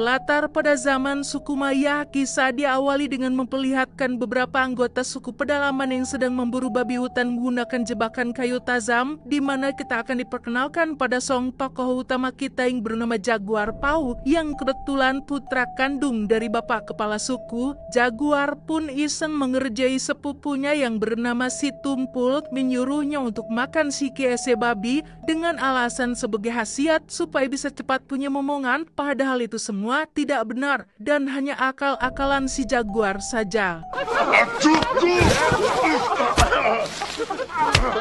Berlatar pada zaman suku Maya, kisah diawali dengan memperlihatkan beberapa anggota suku pedalaman yang sedang memburu babi hutan menggunakan jebakan kayu tajam, di mana kita akan diperkenalkan pada song tokoh utama kita yang bernama Jaguar Pau, yang kebetulan putra kandung dari bapak kepala suku. Jaguar pun iseng mengerjai sepupunya yang bernama si Tumpul, menyuruhnya untuk makan si KSE babi dengan alasan sebagai khasiat supaya bisa cepat punya momongan, padahal itu semua tidak benar dan hanya akal-akalan si Jaguar saja.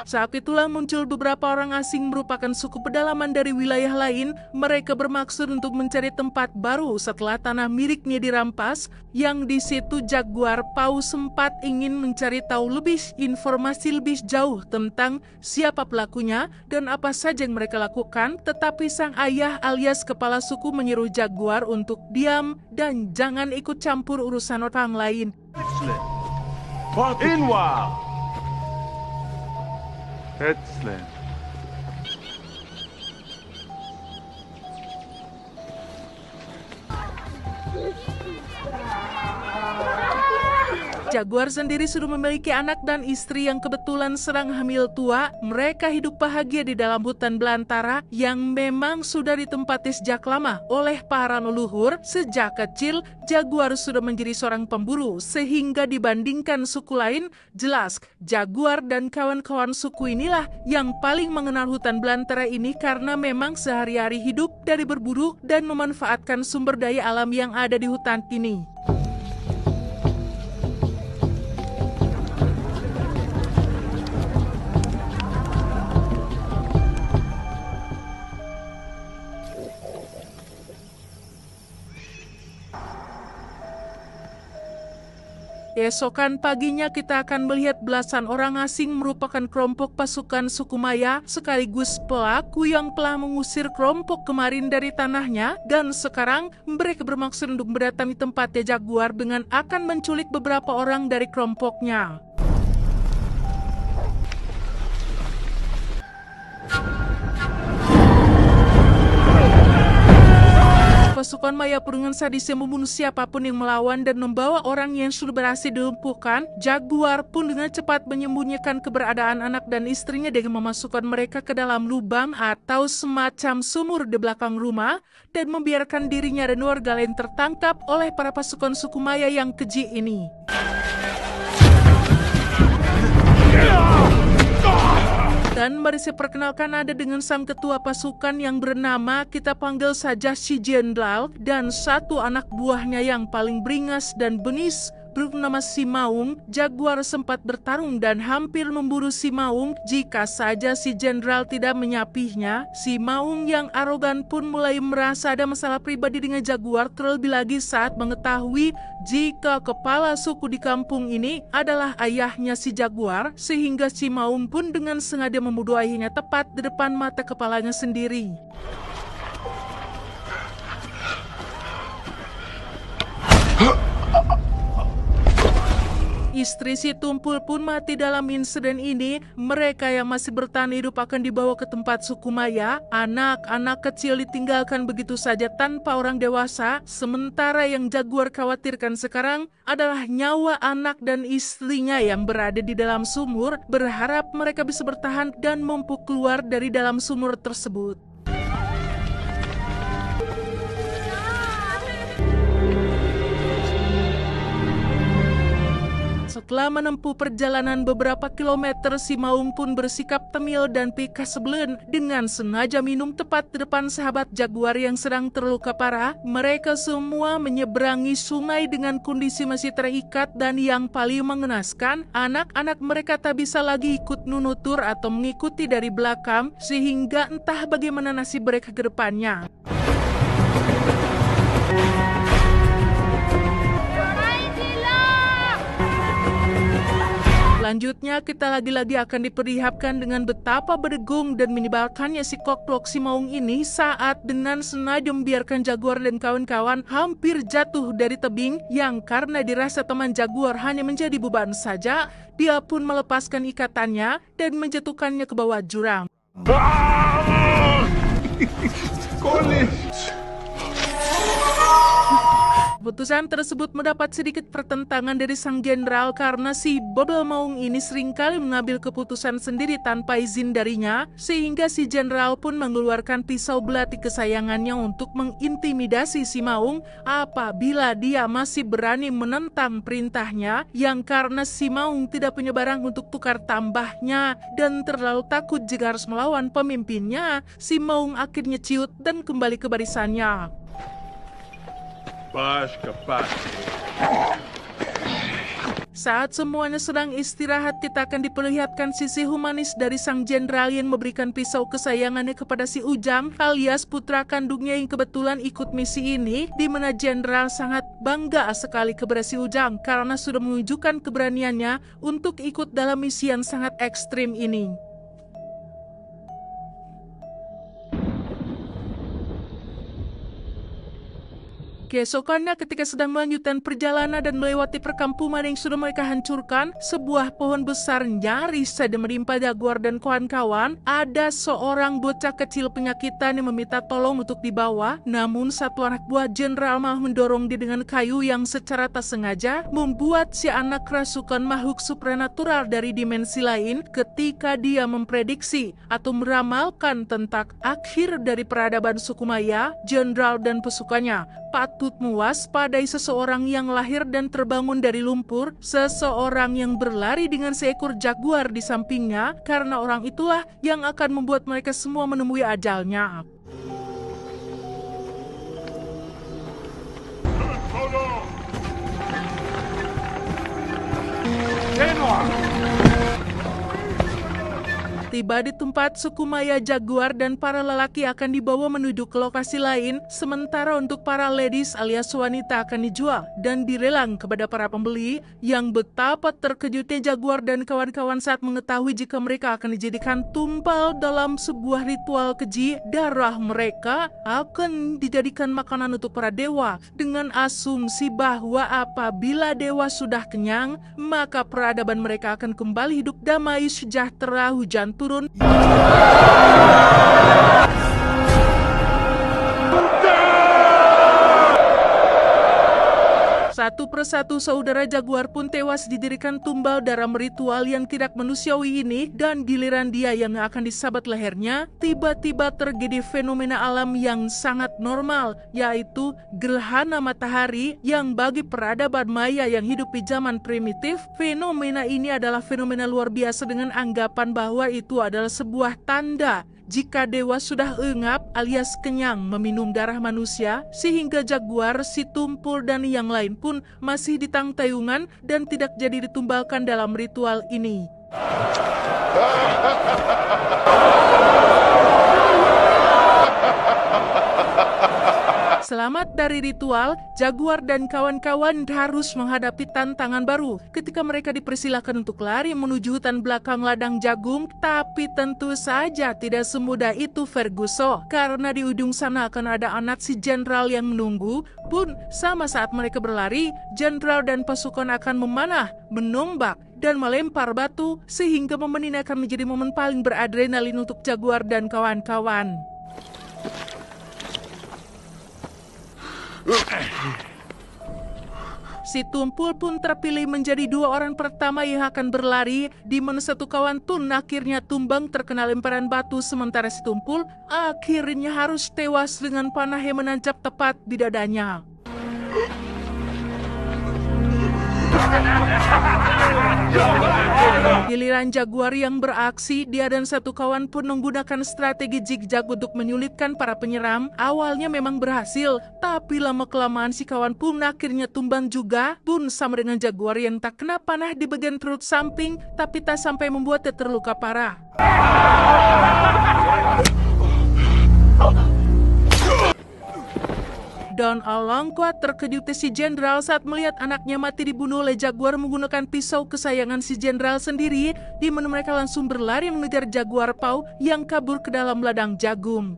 Saat itulah muncul beberapa orang asing merupakan suku pedalaman dari wilayah lain. Mereka bermaksud untuk mencari tempat baru setelah tanah miliknya dirampas, yang di situ Jaguar Pau sempat ingin mencari tahu informasi lebih jauh tentang siapa pelakunya dan apa saja yang mereka lakukan, tetapi sang ayah alias kepala suku menyuruh Jaguar untuk diam dan jangan ikut campur urusan orang lain. Excellent. Jaguar sendiri sudah memiliki anak dan istri yang kebetulan sedang hamil tua. Mereka hidup bahagia di dalam hutan belantara yang memang sudah ditempati sejak lama oleh para leluhur. Sejak kecil, Jaguar sudah menjadi seorang pemburu, sehingga dibandingkan suku lain, jelas Jaguar dan kawan-kawan suku inilah yang paling mengenal hutan belantara ini karena memang sehari-hari hidup dari berburu dan memanfaatkan sumber daya alam yang ada di hutan ini. Keesokan paginya kita akan melihat belasan orang asing merupakan kelompok pasukan suku Maya sekaligus pelaku yang telah mengusir kelompok kemarin dari tanahnya, dan sekarang mereka bermaksud untuk mendatangi tempatnya Jaguar dengan akan menculik beberapa orang dari kelompoknya. Pasukan Maya dengan sadisnya membunuh siapapun yang melawan dan membawa orang yang sudah berhasil dilumpuhkan. Jaguar pun dengan cepat menyembunyikan keberadaan anak dan istrinya dengan memasukkan mereka ke dalam lubang atau semacam sumur di belakang rumah dan membiarkan dirinya dan warga lain tertangkap oleh para pasukan suku Maya yang keji ini. Dan mari saya perkenalkan ada dengan sang ketua pasukan yang bernama, kita panggil saja si Jenderal, dan satu anak buahnya yang paling beringas dan bengis bernama si Maung. Jaguar sempat bertarung dan hampir memburu si Maung jika saja si Jenderal tidak menyapihnya. Si Maung yang arogan pun mulai merasa ada masalah pribadi dengan Jaguar, terlebih lagi saat mengetahui jika kepala suku di kampung ini adalah ayahnya si Jaguar, sehingga si Maung pun dengan sengaja membunuh ayahnya tepat di depan mata kepalanya sendiri. Istri si Tumpul pun mati dalam insiden ini. Mereka yang masih bertahan hidup akan dibawa ke tempat suku Maya. Anak-anak kecil ditinggalkan begitu saja tanpa orang dewasa. Sementara yang Jaguar khawatirkan sekarang adalah nyawa anak dan istrinya yang berada di dalam sumur. Berharap mereka bisa bertahan dan mampu keluar dari dalam sumur tersebut. Setelah menempuh perjalanan beberapa kilometer, si Maung pun bersikap temil dan pikas sebelen dengan sengaja minum tepat di depan sahabat Jaguar yang sedang terluka parah. Mereka semua menyeberangi sungai dengan kondisi masih terikat, dan yang paling mengenaskan, anak-anak mereka tak bisa lagi ikut nunutur atau mengikuti dari belakang, sehingga entah bagaimana nasib mereka ke depannya. Selanjutnya kita lagi-lagi akan diperlihatkan dengan betapa berdegung dan menyebalkannya si koklok si Maung ini saat dengan sengaja membiarkan Jaguar dan kawan-kawan hampir jatuh dari tebing, yang karena dirasa teman Jaguar hanya menjadi beban saja, dia pun melepaskan ikatannya dan menjatuhkannya ke bawah jurang. Keputusan tersebut mendapat sedikit pertentangan dari sang jenderal karena si Bobel Maung ini seringkali mengambil keputusan sendiri tanpa izin darinya, sehingga si jenderal pun mengeluarkan pisau belati kesayangannya untuk mengintimidasi si Maung apabila dia masih berani menentang perintahnya, yang karena si Maung tidak punya barang untuk tukar tambahnya dan terlalu takut jika harus melawan pemimpinnya, si Maung akhirnya ciut dan kembali ke barisannya. Saat semuanya sedang istirahat, kita akan diperlihatkan sisi humanis dari sang jenderal yang memberikan pisau kesayangannya kepada si Ujang alias putra kandungnya yang kebetulan ikut misi ini, di mana jenderal sangat bangga sekali kepada si Ujang karena sudah menunjukkan keberaniannya untuk ikut dalam misi yang sangat ekstrim ini. Keesokannya ketika sedang melanjutkan perjalanan dan melewati perkampungan yang sudah mereka hancurkan, sebuah pohon besar nyaris saja menimpa Jaguar dan kawan-kawan. Ada seorang bocah kecil penyakitan yang meminta tolong untuk dibawa, namun satu anak buah jenderal malah mendorong dia dengan kayu yang secara tak sengaja membuat si anak kerasukan makhluk supranatural dari dimensi lain ketika dia memprediksi atau meramalkan tentang akhir dari peradaban suku Maya. Jenderal dan pasukannya patut mewaspadai seseorang yang lahir dan terbangun dari lumpur, seseorang yang berlari dengan seekor jaguar di sampingnya, karena orang itulah yang akan membuat mereka semua menemui ajalnya. Tiba di tempat suku Maya, Jaguar dan para lelaki akan dibawa menuju ke lokasi lain, sementara untuk para ladies alias wanita akan dijual dan dilelang kepada para pembeli, yang betapa terkejutnya Jaguar dan kawan-kawan saat mengetahui jika mereka akan dijadikan tumpal dalam sebuah ritual keji. Darah mereka akan dijadikan makanan untuk para dewa dengan asumsi bahwa apabila dewa sudah kenyang, maka peradaban mereka akan kembali hidup damai sejahtera. Hujan turun. Satu persatu saudara Jaguar pun tewas didirikan tumbal dalam ritual yang tidak manusiawi ini, dan giliran dia yang akan disabat lehernya, tiba-tiba terjadi fenomena alam yang sangat normal, yaitu gerhana matahari yang bagi peradaban Maya yang hidup di zaman primitif, fenomena ini adalah fenomena luar biasa dengan anggapan bahwa itu adalah sebuah tanda jika dewa sudah engap alias kenyang meminum darah manusia, sehingga Jaguar, si Tumpul dan yang lain pun masih ditangtayungan dan tidak jadi ditumbalkan dalam ritual ini. Selamat dari ritual, Jaguar dan kawan-kawan harus menghadapi tantangan baru ketika mereka dipersilakan untuk lari menuju hutan belakang ladang jagung, tapi tentu saja tidak semudah itu Ferguson, karena di ujung sana akan ada anak si jenderal yang menunggu. Pun sama saat mereka berlari, jenderal dan pasukan akan memanah, menombak, dan melempar batu, sehingga momen ini akan menjadi momen paling beradrenalin untuk Jaguar dan kawan-kawan. Si Tumpul pun terpilih menjadi 2 orang pertama yang akan berlari, di mana satu kawan pun akhirnya tumbang terkena lemparan batu, sementara si Tumpul akhirnya harus tewas dengan panah yang menancap tepat di dadanya. Giliran Jaguar yang beraksi, dia dan satu kawan pun menggunakan strategi zigzag untuk menyulitkan para penyeram. Awalnya memang berhasil, tapi lama-kelamaan si kawan pun akhirnya tumbang juga, pun sama dengan Jaguar yang tak kena panah di bagian perut samping, tapi tak sampai membuatnya terluka parah. Dan alangkah terkejutnya si jenderal saat melihat anaknya mati dibunuh oleh Jaguar menggunakan pisau kesayangan si jenderal sendiri, di mana mereka langsung berlari mengejar Jaguar Pau yang kabur ke dalam ladang jagung.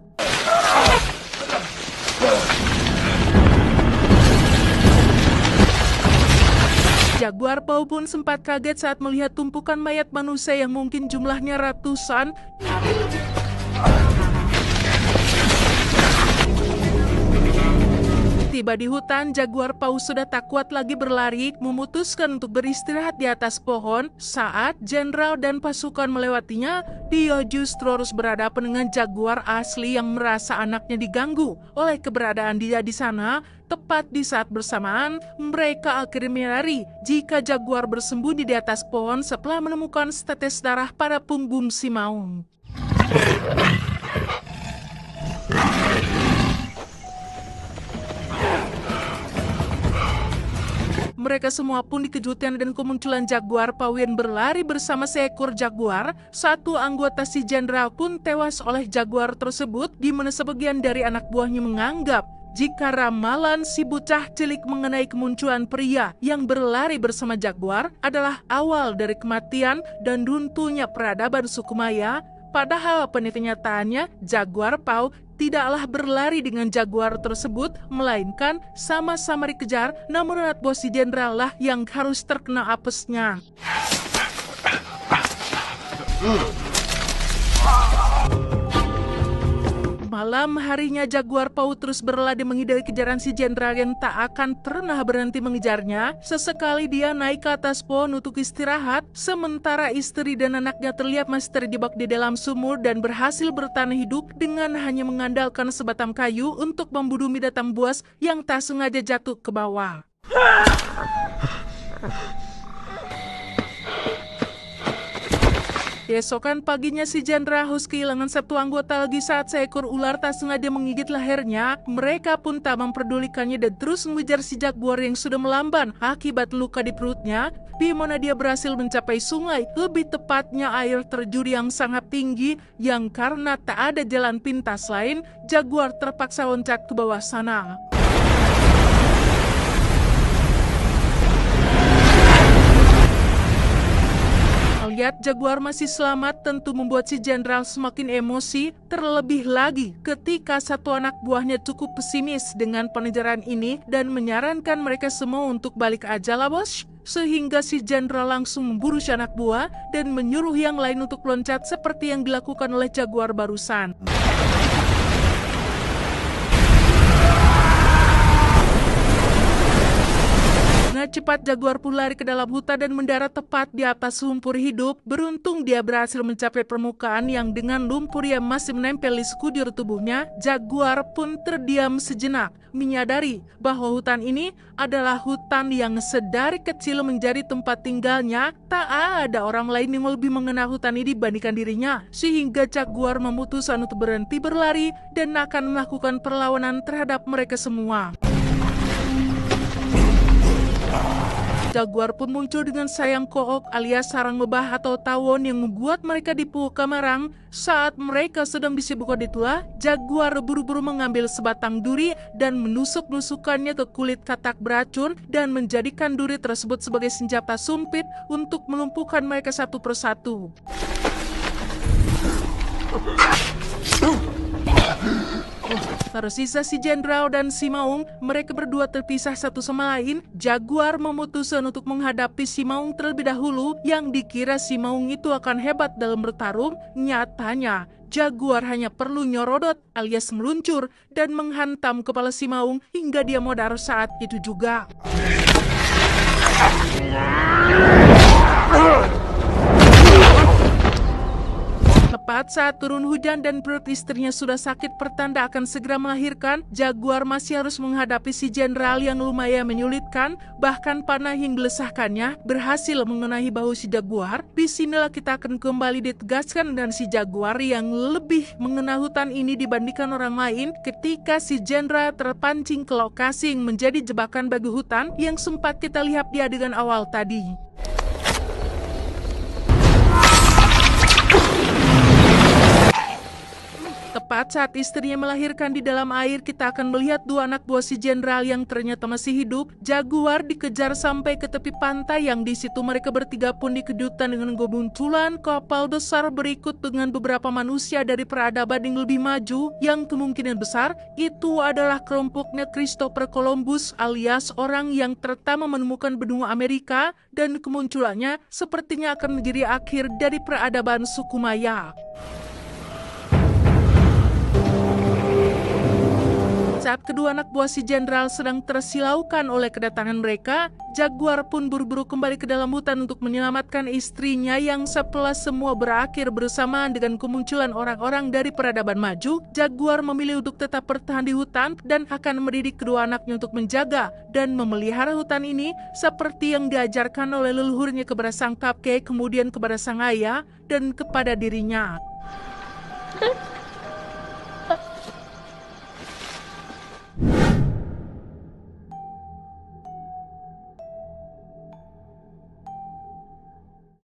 Jaguar Pau pun sempat kaget saat melihat tumpukan mayat manusia yang mungkin jumlahnya ratusan. Tiba di hutan, jaguar paus sudah tak kuat lagi berlari, memutuskan untuk beristirahat di atas pohon. Saat jenderal dan pasukan melewatinya, dia justru harus berhadapan dengan jaguar asli yang merasa anaknya diganggu oleh keberadaan dia di sana. Tepat di saat bersamaan, mereka akhirnya menyadari jika jaguar bersembunyi di atas pohon setelah menemukan setetes darah pada punggung si maung. Mereka semua pun dikejutkan dengan kemunculan jaguar paus berlari bersama seekor jaguar. Satu anggota si jenderal pun tewas oleh jaguar tersebut, di mana sebagian dari anak buahnya menganggap jika ramalan si bocah cilik mengenai kemunculan pria yang berlari bersama jaguar adalah awal dari kematian dan runtuhnya peradaban suku Maya. Padahal pada kenyataannya jaguar paus tidaklah berlari dengan jaguar tersebut, melainkan sama-sama dikejar, namun anak buah si jenderal lah yang harus terkena apesnya. Malam harinya jaguar paus terus berlari menghindari kejaran si jenderal yang tak akan pernah berhenti mengejarnya. Sesekali dia naik ke atas pohon untuk istirahat, sementara istri dan anaknya terlihat masih terjebak di dalam sumur dan berhasil bertahan hidup dengan hanya mengandalkan sebatang kayu untuk membunuh binatang buas yang tak sengaja jatuh ke bawah. Keesokan paginya si jenderal harus kehilangan satu anggota lagi saat seekor ular tak sengaja menggigit lehernya. Mereka pun tak memperdulikannya dan terus mengejar si jaguar yang sudah melamban akibat luka di perutnya, di mana dia berhasil mencapai sungai, lebih tepatnya air terjun yang sangat tinggi, yang karena tak ada jalan pintas lain, jaguar terpaksa loncat ke bawah sana. Melihat jaguar masih selamat tentu membuat si jenderal semakin emosi, terlebih lagi ketika satu anak buahnya cukup pesimis dengan pengejaran ini dan menyarankan mereka semua untuk balik aja lah bos. Sehingga si jenderal langsung memburu si anak buah dan menyuruh yang lain untuk loncat seperti yang dilakukan oleh jaguar barusan. Cepat jaguar pun lari ke dalam hutan dan mendarat tepat di atas lumpur hidup. Beruntung dia berhasil mencapai permukaan yang dengan lumpur yang masih menempel di sekujur tubuhnya. Jaguar pun terdiam sejenak, menyadari bahwa hutan ini adalah hutan yang sedari kecil menjadi tempat tinggalnya. Tak ada orang lain yang lebih mengenal hutan ini dibandingkan dirinya, sehingga jaguar memutuskan untuk berhenti berlari dan akan melakukan perlawanan terhadap mereka semua. Jaguar pun muncul dengan sayang kook alias sarang lebah atau tawon yang membuat mereka dipukul marang. Saat mereka sedang disibukkan itulah, jaguar buru-buru mengambil sebatang duri dan menusuk-nusukannya ke kulit katak beracun dan menjadikan duri tersebut sebagai senjata sumpit untuk melumpuhkan mereka satu persatu. Tersisa si jenderal dan si maung, mereka berdua terpisah satu sama lain. Jaguar memutuskan untuk menghadapi si maung terlebih dahulu, yang dikira si maung itu akan hebat dalam bertarung. Nyatanya, jaguar hanya perlu nyorodot alias meluncur dan menghantam kepala si maung hingga dia modar saat itu juga. Tepat saat turun hujan dan perut istrinya sudah sakit pertanda akan segera melahirkan, jaguar masih harus menghadapi si jenderal yang lumayan menyulitkan. Bahkan panah yang dilesahkannya berhasil mengenai bahu si jaguar. Disinilah kita akan kembali ditegaskan dan si jaguar yang lebih mengenal hutan ini dibandingkan orang lain ketika si jenderal terpancing ke lokasi yang menjadi jebakan bagi hutan yang sempat kita lihat di adegan awal tadi. Tepat saat istrinya melahirkan di dalam air, kita akan melihat dua anak buah si jenderal yang ternyata masih hidup. Jaguar dikejar sampai ke tepi pantai, yang di situ mereka bertiga pun dikejutkan dengan kemunculan kapal besar berikut dengan beberapa manusia dari peradaban yang lebih maju, yang kemungkinan besar itu adalah kelompoknya Christopher Columbus alias orang yang pertama menemukan benua Amerika, dan kemunculannya sepertinya akan menjadi akhir dari peradaban suku Maya. Saat kedua anak buah si jenderal sedang tersilaukan oleh kedatangan mereka, Jaguar pun buru-buru kembali ke dalam hutan untuk menyelamatkan istrinya yang setelah semua berakhir bersamaan dengan kemunculan orang-orang dari peradaban maju, Jaguar memilih untuk tetap bertahan di hutan dan akan mendidik kedua anaknya untuk menjaga dan memelihara hutan ini seperti yang diajarkan oleh leluhurnya kepada sang kakek, kemudian kepada sang ayah, dan kepada dirinya.